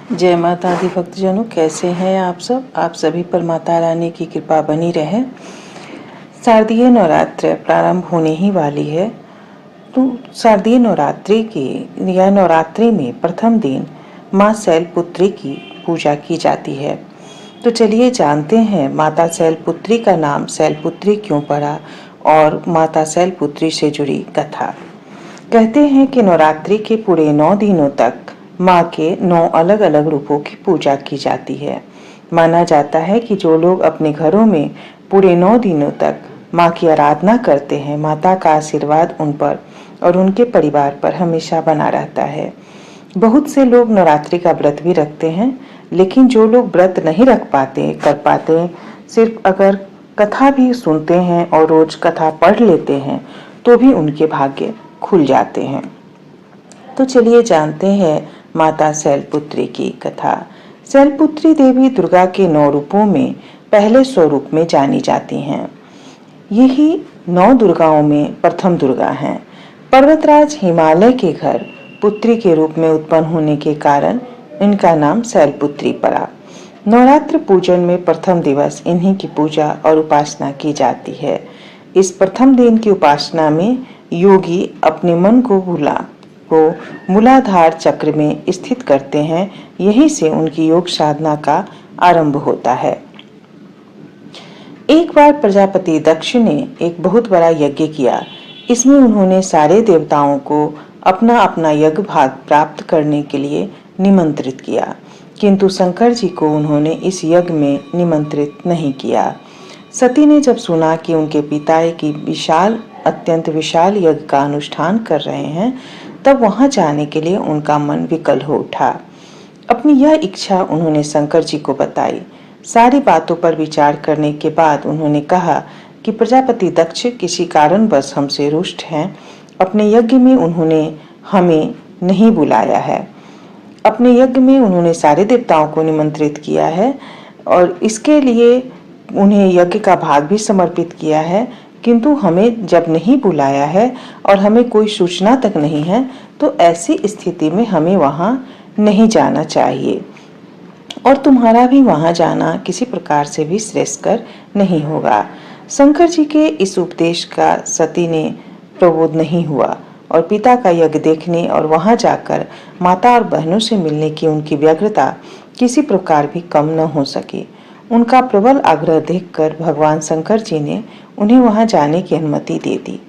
जय माता दी भक्तजनों, कैसे हैं आप सब। आप सभी पर माता रानी की कृपा बनी रहे। शारदीय नवरात्र प्रारंभ होने ही वाली है। तो शारदीय नवरात्रि की या नवरात्रि में प्रथम दिन माँ शैलपुत्री की पूजा की जाती है। तो चलिए जानते हैं माता शैलपुत्री का नाम शैलपुत्री क्यों पड़ा और माता शैलपुत्री से जुड़ी कथा। कहते हैं कि नवरात्रि के पूरे 9 दिनों तक माँ के 9 अलग अलग रूपों की पूजा की जाती है। माना जाता है कि जो लोग अपने घरों में पूरे 9 दिनों तक माँ की आराधना करते हैं, माता का आशीर्वाद उन पर और उनके परिवार पर हमेशा बना रहता है। बहुत से लोग नवरात्रि का व्रत भी रखते हैं, लेकिन जो लोग व्रत नहीं रख पाते कर पाते, सिर्फ अगर कथा भी सुनते हैं और रोज कथा पढ़ लेते हैं तो भी उनके भाग्य खुल जाते हैं। तो चलिए जानते हैं माता शैलपुत्री की कथा। शैलपुत्री देवी दुर्गा के 9 रूपों में पहले स्वरूप में जानी जाती हैं। यही 9 दुर्गाओं में प्रथम दुर्गा हैं। पर्वतराज हिमालय के घर पुत्री के रूप में उत्पन्न होने के कारण इनका नाम शैलपुत्री पड़ा। नवरात्र पूजन में प्रथम दिवस इन्हीं की पूजा और उपासना की जाती है। इस प्रथम दिन की उपासना में योगी अपने मन को मूलाधार चक्र में स्थित करते हैं। यहीं से उनकी योग साधना का आरंभ होता है। एक बार प्रजापति दक्ष ने एक बहुत बड़ा यज्ञ किया। इसमें उन्होंने सारे देवताओं को अपना अपना यज्ञ भाग प्राप्त करने के लिए निमंत्रित किया, किंतु शंकर जी को उन्होंने इस यज्ञ में निमंत्रित नहीं किया। सती ने जब सुना कि उनके पिता एक अत्यंत विशाल यज्ञ का अनुष्ठान कर रहे हैं, तब वहां जाने के लिए उनका मन विकल हो उठा। अपनी यह इच्छा उन्होंने शंकर जी को बताई। सारी बातों पर विचार करने के बाद उन्होंने कहा कि प्रजापति दक्ष किसी कारणवश हमसे रुष्ट हैं। अपने यज्ञ में उन्होंने हमें नहीं बुलाया है। अपने यज्ञ में उन्होंने सारे देवताओं को निमंत्रित किया है और इसके लिए उन्हें यज्ञ का भाग भी समर्पित किया है, किंतु हमें जब नहीं बुलाया है और हमें कोई सूचना तक नहीं है, तो ऐसी स्थिति में हमें वहां नहीं जाना चाहिए और तुम्हारा भी वहां जाना किसी प्रकार से भी श्रेयस्कर नहीं होगा। शंकर जी के इस उपदेश का सती ने प्रबोध नहीं हुआ और पिता का यज्ञ देखने और वहां जाकर माता और बहनों से मिलने की उनकी व्यग्रता किसी प्रकार भी कम न हो सकी। उनका प्रबल आग्रह देखकर भगवान शंकर जी ने उन्हें वहां जाने की अनुमति दे दी।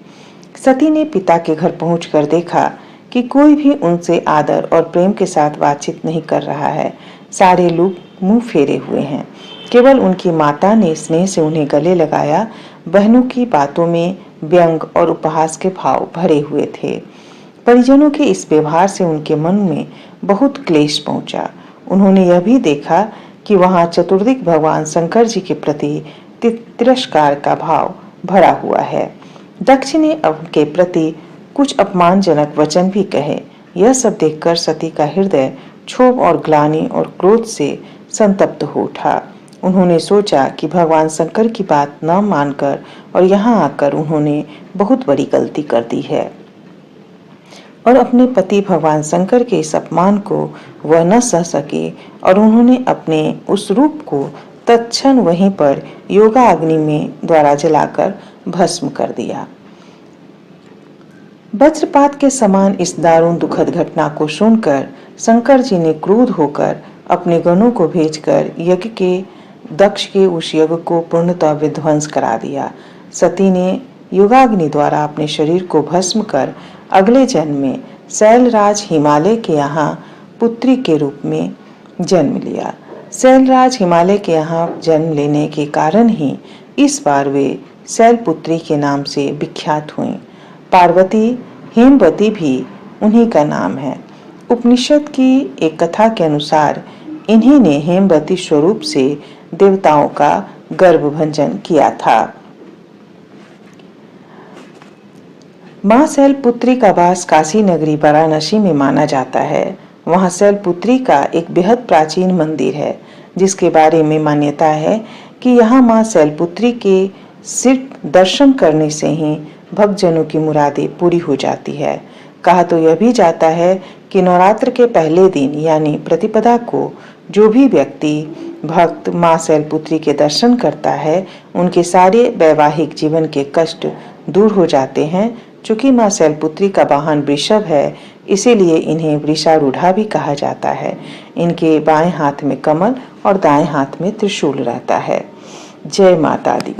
सती ने पिता के घर पहुंचकर देखा कि कोई भी उनसे आदर और प्रेम के साथ बातचीत नहीं कर रहा है। सारे लोग मुंह फेरे हुए हैं। केवल उनकी माता ने स्नेह से उन्हें गले लगाया। बहनों की बातों में व्यंग और उपहास के भाव भरे हुए थे। परिजनों के इस व्यवहार से उनके मन में बहुत क्लेश पहुंचा। उन्होंने यह भी देखा कि वहां चतुर्दिक भगवान शंकर जी के प्रति तिरस्कार का भाव भरा हुआ है। दक्ष ने उनके प्रति कुछ अपमानजनक वचन भी कहे। यह सब देखकर सती का हृदय क्षोभ और ग्लानि और क्रोध से संतप्त हो उठा। उन्होंने सोचा कि भगवान शंकर की बात न मानकर और यहाँ आकर उन्होंने बहुत बड़ी गलती कर दी है और अपने पति भगवान शंकर के इस अपमान को वह न सह सके और उन्होंने अपने उस रूप को तत्क्षण वहीं पर योगा अग्नि में द्वारा जलाकर भस्म कर दिया। वज्रपात के समान इस दारुण दुखद घटना को सुनकर शंकर जी ने क्रोध होकर अपने गणों को भेजकर दक्ष के उस यज्ञ को पूर्णतः विध्वंस करा दिया। सती ने योगाग्नि द्वारा अपने शरीर को भस्म कर अगले जन्म में शैलराज हिमालय के यहाँ पुत्री के रूप में जन्म लिया। शैलराज हिमालय के यहाँ जन्म लेने के कारण ही इस बार वे शैलपुत्री के नाम से विख्यात हुईं। पार्वती हेमवती भी उन्हीं का नाम है। उपनिषद की एक कथा के अनुसार इन्हीं ने हेमवती स्वरूप से देवताओं का गर्भभंजन किया था। मां शैलपुत्री का वास काशी नगरी वाराणसी में माना जाता है। वहां शैलपुत्री का एक बेहद प्राचीन मंदिर है, जिसके बारे में मान्यता है कि यहाँ मां शैलपुत्री के सिर्फ दर्शन करने से ही भक्तजनों की मुरादें पूरी हो जाती है। कहा तो यह भी जाता है कि नवरात्र के पहले दिन यानी प्रतिपदा को जो भी व्यक्ति भक्त मां शैलपुत्री के दर्शन करता है, उनके सारे वैवाहिक जीवन के कष्ट दूर हो जाते हैं। चूंकि मां शैलपुत्री का वाहन वृषभ है, इसीलिए इन्हें वृषारूढ़ा भी कहा जाता है। इनके बाएं हाथ में कमल और दाएं हाथ में त्रिशूल रहता है। जय माता दी।